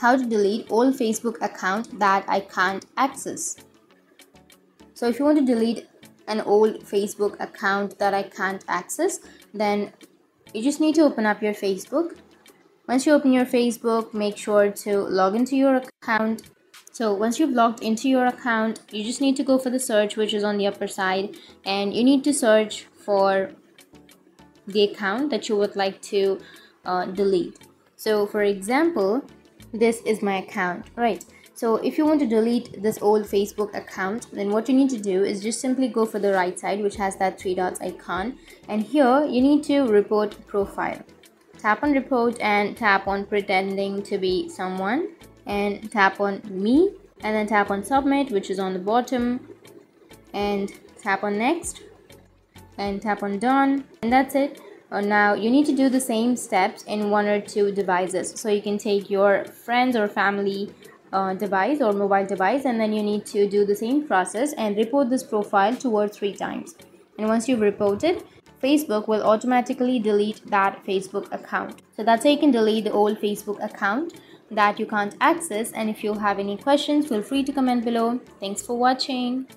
how to delete old Facebook account that I can't access. So if you want to delete an old Facebook account that I can't access, then you just need to open up your Facebook. Once you open your Facebook, make sure to log into your account. So once you've logged into your account, you just need to go for the search, which is on the upper side, and you need to search for the account that you would like to delete. So for example, this is my account, right? So if you want to delete this old Facebook account, then what you need to do is just simply go for the right side, which has that three dots icon, and here you need to report profile. Tap on report and tap on pretending to be someone, and tap on me, and then tap on submit, which is on the bottom, and tap on next and tap on done, and that's it. Now you need to do the same steps in one or two devices. So you can take your friends or family device or mobile device, and then you need to do the same process and report this profile 2 or 3 times. And once you've reported, Facebook will automatically delete that Facebook account. So that's how you can delete the old Facebook account that you can't access. And if you have any questions, feel free to comment below. Thanks for watching.